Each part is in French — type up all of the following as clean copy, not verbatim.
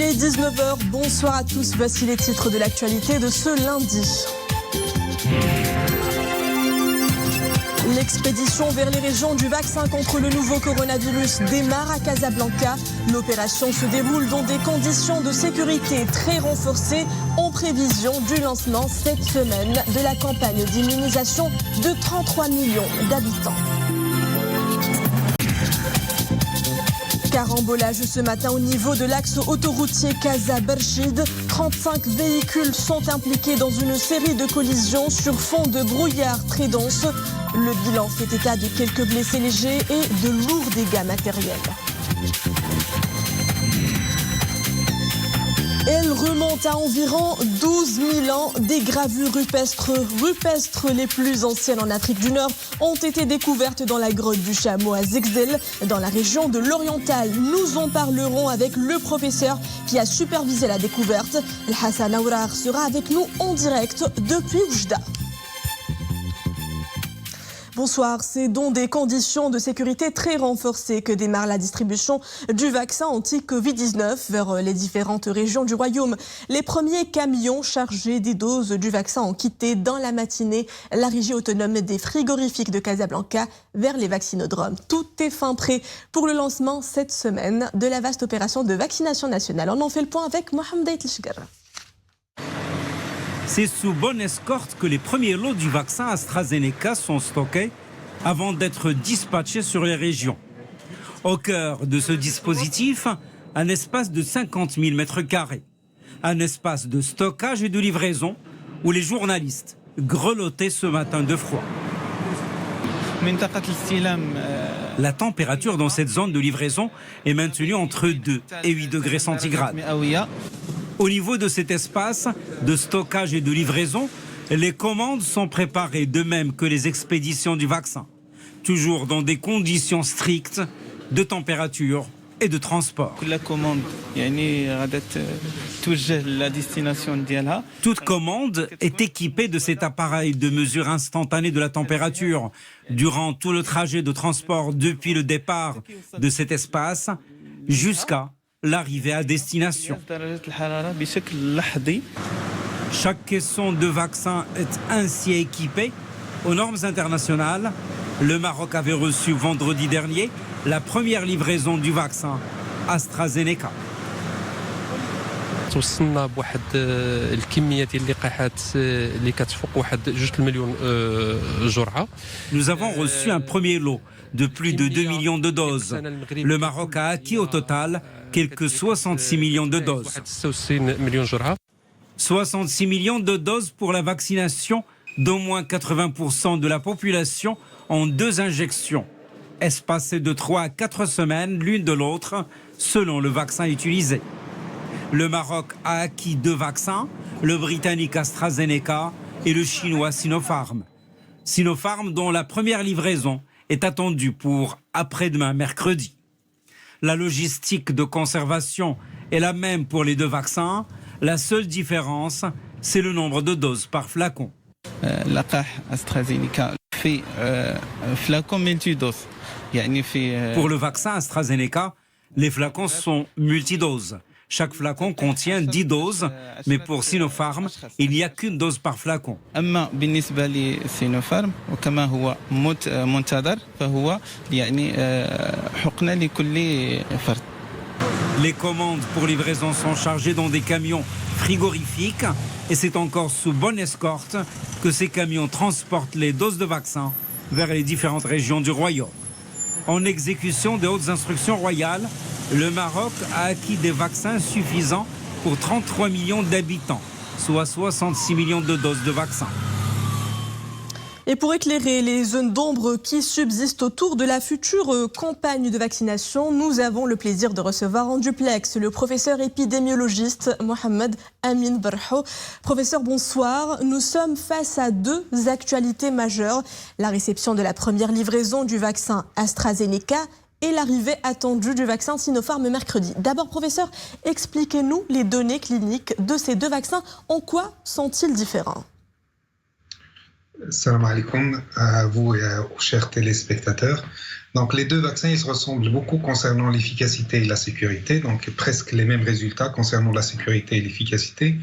Il est 19h, bonsoir à tous, voici les titres de l'actualité de ce lundi. L'expédition vers les régions du vaccin contre le nouveau coronavirus démarre à Casablanca. L'opération se déroule dans des conditions de sécurité très renforcées en prévision du lancement cette semaine de la campagne d'immunisation de 33 millions d'habitants. Carambolage ce matin au niveau de l'axe autoroutier Casa-Berchid. 35 véhicules sont impliqués dans une série de collisions sur fond de brouillard très dense. Le bilan fait état de quelques blessés légers et de lourds dégâts matériels. Elle remonte à environ 12 000 ans. Des gravures rupestres les plus anciennes en Afrique du Nord ont été découvertes dans la grotte du Chameau à Zexel, dans la région de l'Oriental. Nous en parlerons avec le professeur qui a supervisé la découverte. Hassan Aourar sera avec nous en direct depuis Oujda. Bonsoir, c'est dans des conditions de sécurité très renforcées que démarre la distribution du vaccin anti-Covid-19 vers les différentes régions du royaume. Les premiers camions chargés des doses du vaccin ont quitté dans la matinée la régie autonome des frigorifiques de Casablanca vers les vaccinodromes. Tout est fin prêt pour le lancement cette semaine de la vaste opération de vaccination nationale. On en fait le point avec Mohamed Aïtlishgar. C'est sous bonne escorte que les premiers lots du vaccin AstraZeneca sont stockés avant d'être dispatchés sur les régions. Au cœur de ce dispositif, un espace de 50 000 mètres carrés. Un espace de stockage et de livraison où les journalistes grelottaient ce matin de froid. La température dans cette zone de livraison est maintenue entre 2 et 8 degrés centigrades. Au niveau de cet espace de stockage et de livraison, les commandes sont préparées de même que les expéditions du vaccin, toujours dans des conditions strictes de température et de transport. Toute commande est équipée de cet appareil de mesure instantanée de la température durant tout le trajet de transport depuis le départ de cet espace jusqu'à l'arrivée à destination. Chaque caisson de vaccin est ainsi équipée aux normes internationales. Le Maroc avait reçu vendredi dernier la première livraison du vaccin AstraZeneca. توصلنا بواحد الكميه ديال اللقاحات اللي كتفوق واحد 2 مليون جرعه. Nous avons reçu un premier lot de plus de 2 millions de doses. Le Maroc a acquis au total quelques 66 millions de doses. 66 millions de doses pour la vaccination d'au moins 80% de la population en 2 injections, espacées de 3 à 4 semaines l'une de l'autre, selon le vaccin utilisé. Le Maroc a acquis 2 vaccins, le britannique AstraZeneca et le chinois Sinopharm. Sinopharm dont la première livraison est attendue pour après-demain mercredi. La logistique de conservation est la même pour les 2 vaccins. La seule différence, c'est le nombre de doses par flacon. Pour le vaccin AstraZeneca, les flacons sont multidoses. Chaque flacon contient 10 doses, mais pour Sinopharm, il n'y a qu'une dose par flacon. Les commandes pour livraison sont chargées dans des camions frigorifiques et c'est encore sous bonne escorte que ces camions transportent les doses de vaccins vers les différentes régions du royaume. En exécution des hautes instructions royales, le Maroc a acquis des vaccins suffisants pour 33 millions d'habitants, soit 66 millions de doses de vaccins. Et pour éclairer les zones d'ombre qui subsistent autour de la future campagne de vaccination, nous avons le plaisir de recevoir en duplex le professeur épidémiologiste Mohamed Amin Berho. Professeur, bonsoir. Nous sommes face à 2 actualités majeures. La réception de la première livraison du vaccin AstraZeneca et l'arrivée attendue du vaccin Sinopharm mercredi. D'abord, professeur, expliquez-nous les données cliniques de ces 2 vaccins. En quoi sont-ils différents ? Salam alaikum à vous et aux chers téléspectateurs. Donc les deux vaccins, ils se ressemblent beaucoup concernant l'efficacité et la sécurité, donc presque les mêmes résultats concernant la sécurité et l'efficacité.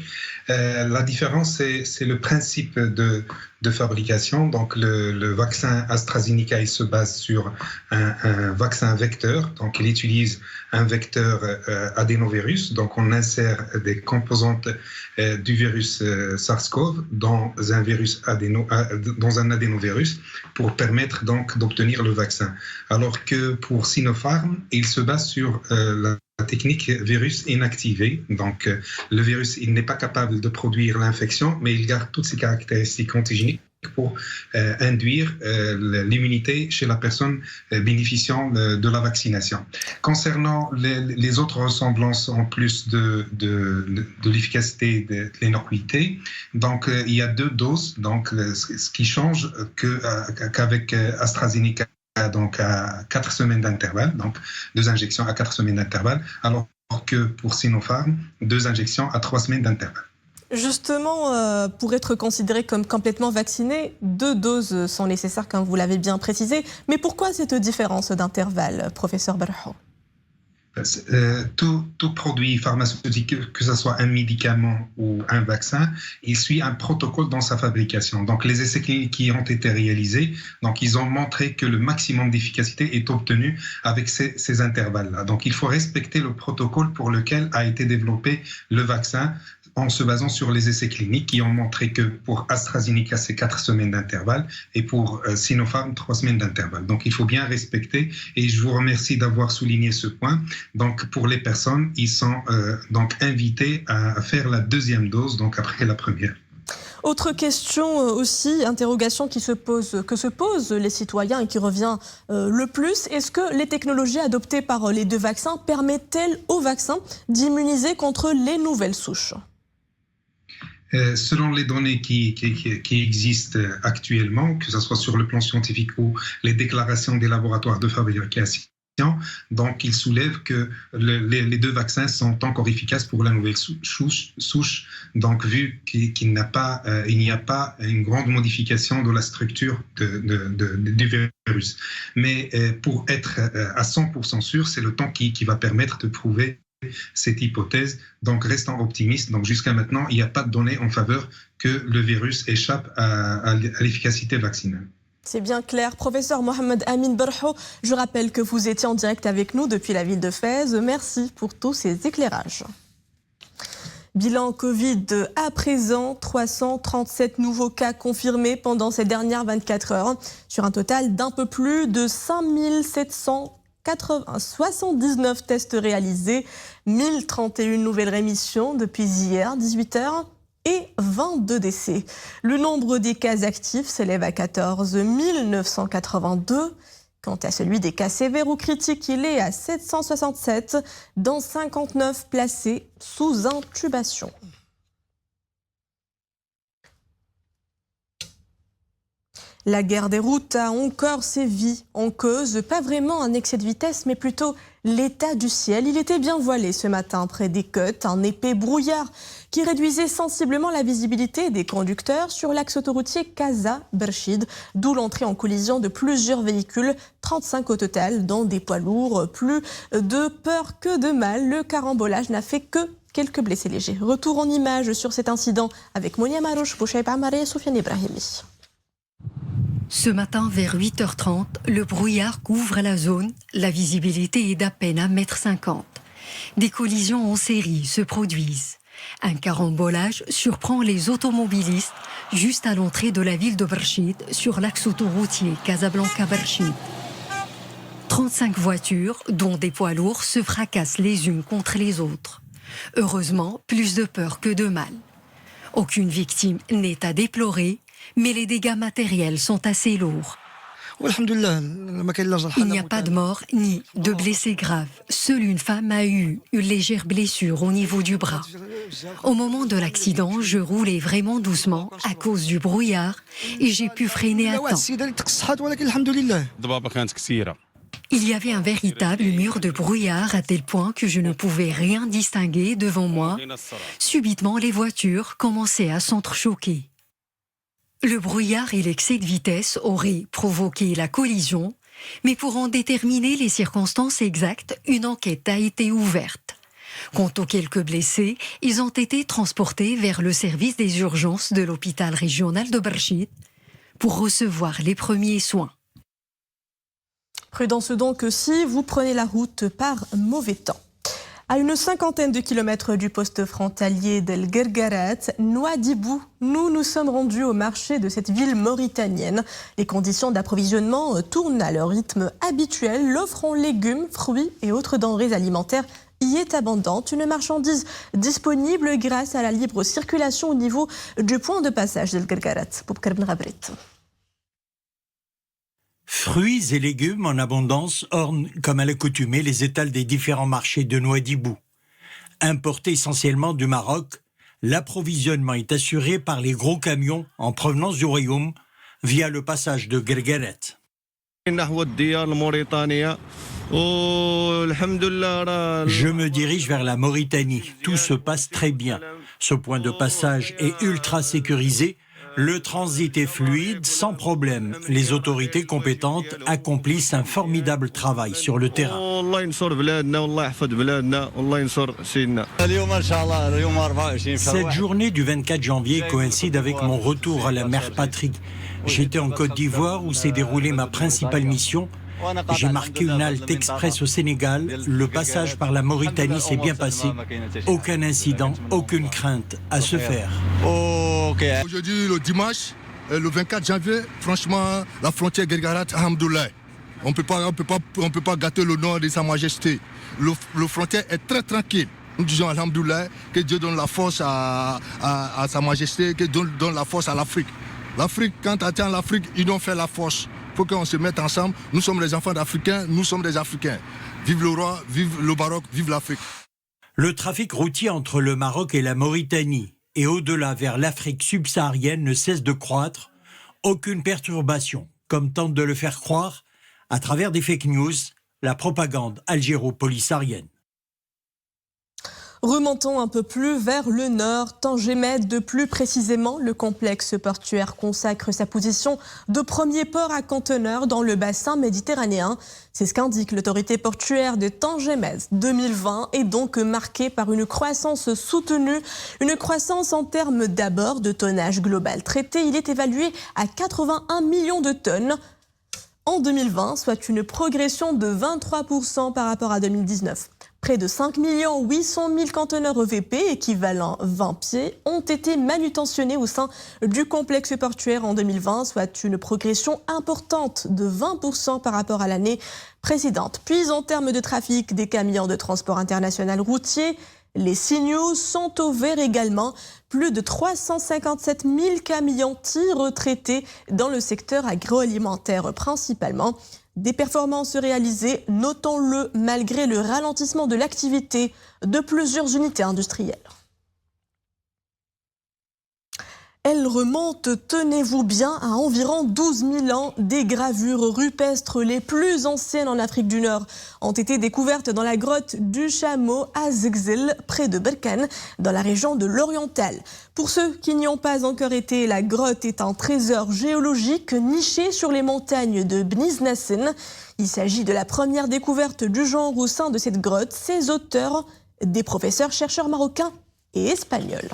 La différence, c'est le principe de fabrication. Donc le vaccin AstraZeneca, il se base sur un vaccin vecteur. Donc il utilise un vecteur adénovirus. Donc on insère des composantes du virus SARS-CoV dans un adénovirus pour permettre donc d'obtenir le vaccin. Alors que pour Sinopharm, il se base sur la technique virus inactivé. Donc, le virus, il n'est pas capable de produire l'infection, mais il garde toutes ses caractéristiques antigéniques pour induire l'immunité chez la personne bénéficiant de la vaccination. Concernant les autres ressemblances en plus de l'efficacité de l'inocuité, donc il y a 2 doses. Donc, ce qui change qu'avec AstraZeneca, donc à 4 semaines d'intervalle, donc 2 injections à 4 semaines d'intervalle, alors que pour Sinopharm, 2 injections à 3 semaines d'intervalle. Justement, pour être considéré comme complètement vacciné, 2 doses sont nécessaires, comme vous l'avez bien précisé. Mais pourquoi cette différence d'intervalle, professeur Barhou? Tout produit pharmaceutique, que ce soit un médicament ou un vaccin, il suit un protocole dans sa fabrication. Donc, les essais cliniques qui ont été réalisés, donc ils ont montré que le maximum d'efficacité est obtenu avec ces intervalles-là. Donc, il faut respecter le protocole pour lequel a été développé le vaccin, en se basant sur les essais cliniques qui ont montré que pour AstraZeneca, c'est 4 semaines d'intervalle et pour Sinopharm, 3 semaines d'intervalle. Donc, il faut bien respecter et je vous remercie d'avoir souligné ce point. Donc, pour les personnes, ils sont donc invités à faire la 2e dose, donc après la première. Autre question aussi, interrogation que se posent les citoyens et qui revient le plus. Est-ce que les technologies adoptées par les 2 vaccins permettent-elles aux vaccins d'immuniser contre les nouvelles souches ? Selon les données qui existent actuellement, que ce soit sur le plan scientifique ou les déclarations des laboratoires de fabrication, donc il soulève que les 2 vaccins sont encore efficaces pour la nouvelle souche, donc vu qu'il n'y a pas une grande modification de la structure du virus. Mais pour être à 100% sûr, c'est le temps qui va permettre de prouver cette hypothèse, donc restons optimistes. Donc jusqu'à maintenant, il n'y a pas de données en faveur que le virus échappe à l'efficacité vaccinale. C'est bien clair. Professeur Mohamed Amin Barhou, je rappelle que vous étiez en direct avec nous depuis la ville de Fès. Merci pour tous ces éclairages. Bilan Covid à présent, 337 nouveaux cas confirmés pendant ces dernières 24 heures, sur un total d'un peu plus de 5779 tests réalisés, 1031 nouvelles rémissions depuis hier, 18h, et 22 décès. Le nombre des cas actifs s'élève à 14 982. Quant à celui des cas sévères ou critiques, il est à 767, dont 59 placés sous intubation. La guerre des routes a encore sévi en cause, pas vraiment un excès de vitesse, mais plutôt l'état du ciel. Il était bien voilé ce matin près des Côtes, un épais brouillard qui réduisait sensiblement la visibilité des conducteurs sur l'axe autoroutier Casa-Berchid, d'où l'entrée en collision de plusieurs véhicules, 35 au total, dont des poids lourds. Plus de peur que de mal, le carambolage n'a fait que quelques blessés légers. Retour en images sur cet incident avec Monia Marouche, Bouchaïb Amaré et Soufiane Ibrahimi. Ce matin, vers 8h30, le brouillard couvre la zone. La visibilité est d'à peine 1,50 m. Des collisions en série se produisent. Un carambolage surprend les automobilistes juste à l'entrée de la ville de Berchid, sur l'axe autoroutier Casablanca-Berchid. 35 voitures, dont des poids lourds, se fracassent les unes contre les autres. Heureusement, plus de peur que de mal. Aucune victime n'est à déplorer, mais les dégâts matériels sont assez lourds. Il n'y a pas de morts ni de blessés graves. Seule une femme a eu une légère blessure au niveau du bras. Au moment de l'accident, je roulais vraiment doucement à cause du brouillard et j'ai pu freiner à temps. Il y avait un véritable mur de brouillard à tel point que je ne pouvais rien distinguer devant moi. Subitement, les voitures commençaient à s'entrechoquer. Le brouillard et l'excès de vitesse auraient provoqué la collision, Mais pour en déterminer les circonstances exactes, une enquête a été ouverte. Quant aux quelques blessés, ils ont été transportés vers le service des urgences de l'hôpital régional de Berchid pour recevoir les premiers soins. Prudence donc si vous prenez la route par mauvais temps. À une 50aine de kilomètres du poste frontalier d'El Guerguerat, Nouadhibou, nous sommes rendus au marché de cette ville mauritanienne. Les conditions d'approvisionnement tournent à leur rythme habituel. L'offre en légumes, fruits et autres denrées alimentaires y est abondante. Une marchandise disponible grâce à la libre circulation au niveau du point de passage d'El Guerguerat. Boubkar Ben Rabrit. Fruits et légumes en abondance ornent, comme à l'accoutumée, les étals des différents marchés de Nouadhibou. Importé essentiellement du Maroc, l'approvisionnement est assuré par les gros camions en provenance du royaume via le passage de Guerguerat. Je me dirige vers la Mauritanie. Tout se passe très bien. Ce point de passage est ultra sécurisé. Le transit est fluide, sans problème. Les autorités compétentes accomplissent un formidable travail sur le terrain. Cette journée du 24 janvier coïncide avec mon retour à la mère patrie. J'étais en Côte d'Ivoire où s'est déroulée ma principale mission. J'ai marqué une halte express au Sénégal. Le passage par la Mauritanie s'est bien passé. Aucun incident, aucune crainte à se faire. Aujourd'hui, le dimanche, le 24 janvier, franchement, la frontière Guerguerat, alhamdoulilah. On ne peut pas gâter le nom de Sa Majesté. Le frontière est très tranquille. Nous disons alhamdoulilah, que Dieu donne la force à Sa Majesté, que Dieu donne la force à l'Afrique. L'Afrique, quand elle tient l'Afrique, ils doivent faire la force. Il faut qu'on se mette ensemble. Nous sommes les enfants d'Africains, nous sommes des Africains. Vive le roi, vive le Maroc, vive l'Afrique. Le trafic routier entre le Maroc et la Mauritanie et au-delà vers l'Afrique subsaharienne ne cesse de croître. Aucune perturbation, comme tente de le faire croire, à travers des fake news, la propagande algéro-polissarienne. Remontons un peu plus vers le nord, Tanger Med, plus précisément, le complexe portuaire consacre sa position de premier port à conteneurs dans le bassin méditerranéen. C'est ce qu'indique l'autorité portuaire de Tanger Med. 2020 est donc marqué par une croissance soutenue, une croissance en termes d'abord de tonnage global traité. Il est évalué à 81 millions de tonnes en 2020, soit une progression de 23% par rapport à 2019. Près de 5 800 000 conteneurs EVP, équivalent 20 pieds, ont été manutentionnés au sein du complexe portuaire en 2020, soit une progression importante de 20% par rapport à l'année précédente. Puis en termes de trafic des camions de transport international routier, les signaux sont au vert également. Plus de 357 000 camions-tirs retraités dans le secteur agroalimentaire principalement. Des performances réalisées, notons-le, malgré le ralentissement de l'activité de plusieurs unités industrielles. Elle remonte, tenez-vous bien, à environ 12 000 ans. Des gravures rupestres les plus anciennes en Afrique du Nord ont été découvertes dans la grotte du Chameau à Zegzel, près de Berkane, dans la région de l'Oriental. Pour ceux qui n'y ont pas encore été, la grotte est un trésor géologique niché sur les montagnes de Bniznassin. Il s'agit de la première découverte du genre au sein de cette grotte. Ses auteurs, des professeurs chercheurs marocains et espagnols.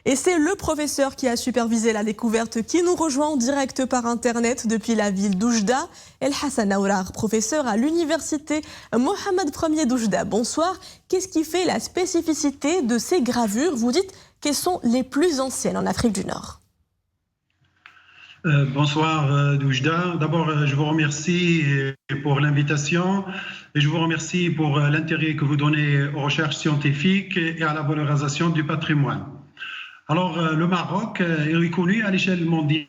Et c'est le professeur qui a supervisé la découverte qui nous rejoint en direct par Internet depuis la ville d'Oujda. El Hassan Aourar, professeur à l'université Mohamed Ier d'Oujda. Bonsoir. Qu'est-ce qui fait la spécificité de ces gravures? Vous dites qu'elles sont les plus anciennes en Afrique du Nord. Bonsoir d'Oujda. D'abord, je vous remercie pour l'invitation et je vous remercie pour l'intérêt que vous donnez aux recherches scientifiques et à la valorisation du patrimoine. Alors, le Maroc est reconnu à l'échelle mondiale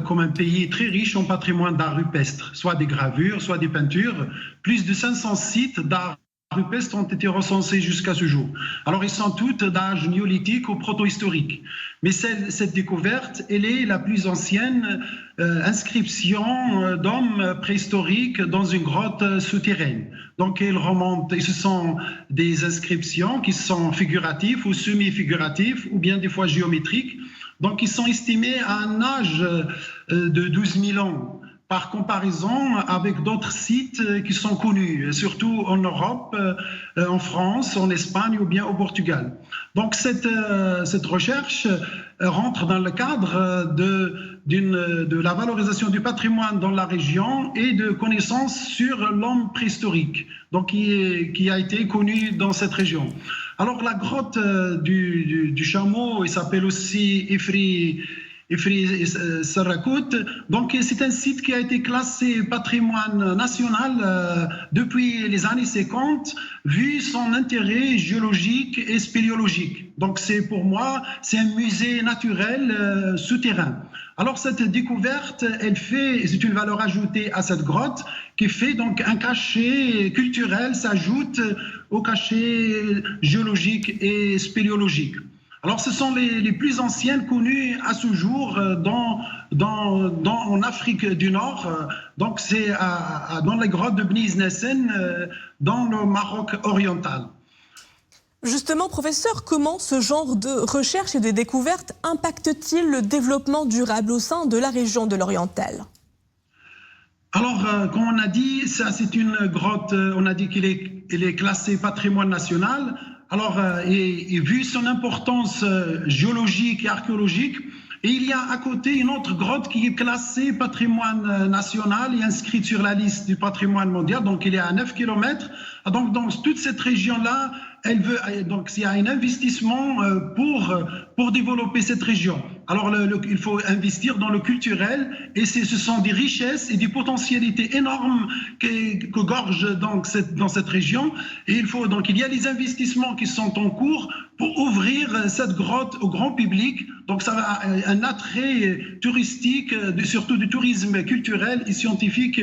comme un pays très riche en patrimoine d'art rupestre, soit des gravures, soit des peintures. Plus de 500 sites d'art rupestre ont été recensés jusqu'à ce jour. Alors, ils sont toutes d'âge néolithique ou proto-historique. Mais cette découverte, elle est la plus ancienne inscription d'hommes préhistoriques dans une grotte souterraine. Donc, elle remonte, et ce sont des inscriptions qui sont figuratives ou semi-figuratives ou bien des fois géométriques. Donc, ils sont estimés à un âge de 12 000 ans. Par comparaison avec d'autres sites qui sont connus, surtout en Europe, en France, en Espagne ou bien au Portugal. Donc cette recherche rentre dans le cadre de la valorisation du patrimoine dans la région et de connaissances sur l'homme préhistorique, donc qui a été connu dans cette région. Alors la grotte du chameau, il s'appelle aussi Ifri Serracout. Donc c'est un site qui a été classé patrimoine national depuis les années 50, vu son intérêt géologique et spéléologique. Donc pour moi, c'est un musée naturel souterrain. Alors cette découverte, c'est une valeur ajoutée à cette grotte qui fait donc un cachet culturel s'ajoute au cachet géologique et spéléologique. Alors, ce sont les plus anciennes connues à ce jour en Afrique du Nord. Donc, c'est dans les grottes de Bni Iznassen, dans le Maroc oriental. Justement, professeur, comment ce genre de recherche et de découverte impacte-t-il le développement durable au sein de la région de l'Oriental ? Alors, comme on a dit, ça c'est une grotte, on a dit qu'elle est classée patrimoine national. Alors, et vu son importance géologique et archéologique, et il y a à côté une autre grotte qui est classée patrimoine national et inscrite sur la liste du patrimoine mondial, donc il est à 9 km. Donc, dans toute cette région-là, donc il y a un investissement pour développer cette région. Alors, il faut investir dans le culturel et ce sont des richesses et des potentialités énormes que gorge donc dans cette région. Et il y a des investissements qui sont en cours pour ouvrir cette grotte au grand public. Donc, ça a un attrait touristique, surtout du tourisme culturel et scientifique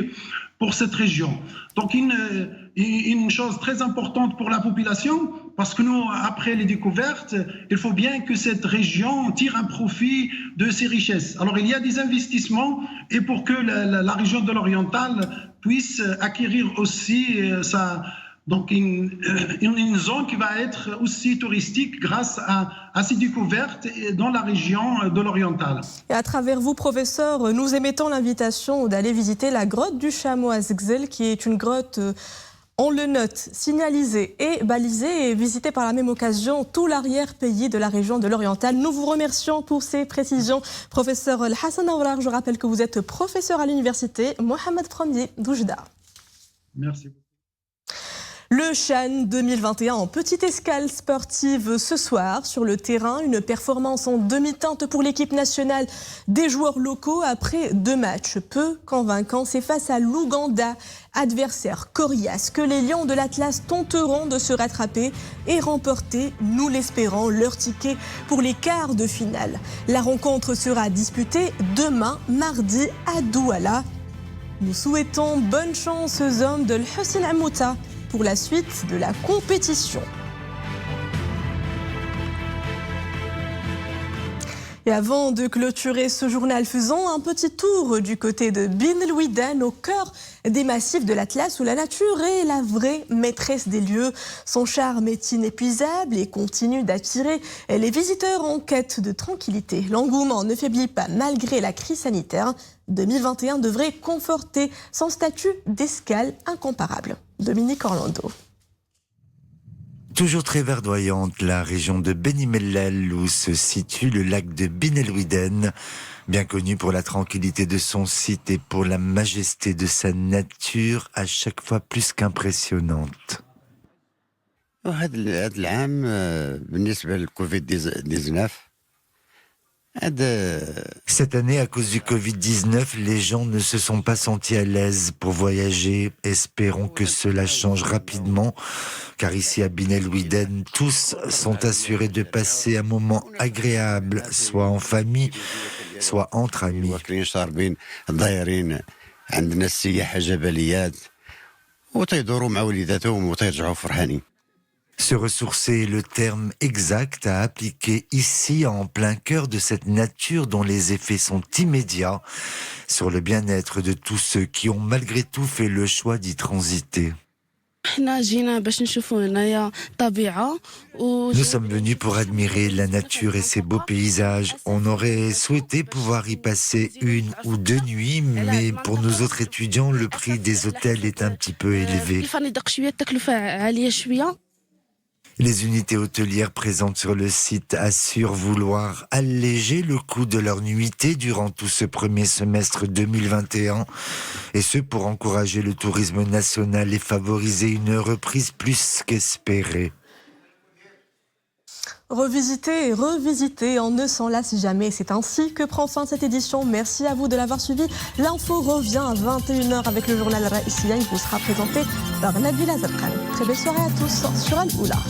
pour cette région. Donc, une chose très importante pour la population, parce que nous, après les découvertes, il faut bien que cette région tire un profit de ses richesses. Alors, il y a des investissements et pour que la région de l'Oriental puisse acquérir aussi donc une zone qui va être aussi touristique grâce à ces découvertes dans la région de l'Oriental. Et à travers vous, professeur, nous émettons l'invitation d'aller visiter la grotte du chameau à Zgzel, qui est une grotte, on le note, signalisée et balisée et visitée par la même occasion tout l'arrière-pays de la région de l'Oriental. Nous vous remercions pour ces précisions. Professeur Hassan Awrar, je rappelle que vous êtes professeur à l'université Mohamed Ier d'Oujda. Merci. Le Chan 2021 en petite escale sportive ce soir sur le terrain. Une performance en demi-teinte pour l'équipe nationale des joueurs locaux après 2 matchs peu convaincants. C'est face à l'Ouganda, adversaire coriace, que les Lions de l'Atlas tenteront de se rattraper et remporter, nous l'espérons, leur ticket pour les quarts de finale. La rencontre sera disputée demain, mardi, à Douala. Nous souhaitons bonne chance aux hommes de l'Hussein Amouta pour la suite de la compétition. Et avant de clôturer ce journal, faisons un petit tour du côté de Bin El Ouidan, au cœur des massifs de l'Atlas, où la nature est la vraie maîtresse des lieux. Son charme est inépuisable et continue d'attirer les visiteurs en quête de tranquillité. L'engouement ne faiblit pas malgré la crise sanitaire. 2021 devrait conforter son statut d'escale incomparable. Dominique Orlando. Toujours très verdoyante, la région de Beni Mellel, où se situe le lac de Bin El Ouidan, bien connu pour la tranquillité de son site et pour la majesté de sa nature, à chaque fois plus qu'impressionnante. Cette année, à cause du Covid-19, les gens ne se sont pas sentis à l'aise pour voyager. Espérons que cela change rapidement, car ici à Bin El Ouidan, tous sont assurés de passer un moment agréable, soit en famille, soit entre amis. Se ressourcer est le terme exact à appliquer ici en plein cœur de cette nature dont les effets sont immédiats sur le bien-être de tous ceux qui ont malgré tout fait le choix d'y transiter. Nous sommes venus pour admirer la nature et ses beaux paysages. On aurait souhaité pouvoir y passer 1 ou 2 nuits, mais pour nous autres étudiants, le prix des hôtels est un petit peu élevé. Les unités hôtelières présentes sur le site assurent vouloir alléger le coût de leur nuitée durant tout ce premier semestre 2021, et ce pour encourager le tourisme national et favoriser une reprise plus qu'espérée. Revisiter et revisiter, on ne s'en lasse jamais. C'est ainsi que prend fin cette édition. Merci à vous de l'avoir suivi. L'info revient à 21h avec le journal Raïsia. Il vous sera présenté par Nabila Zarqan. Très belle soirée à tous sur Al-Oula.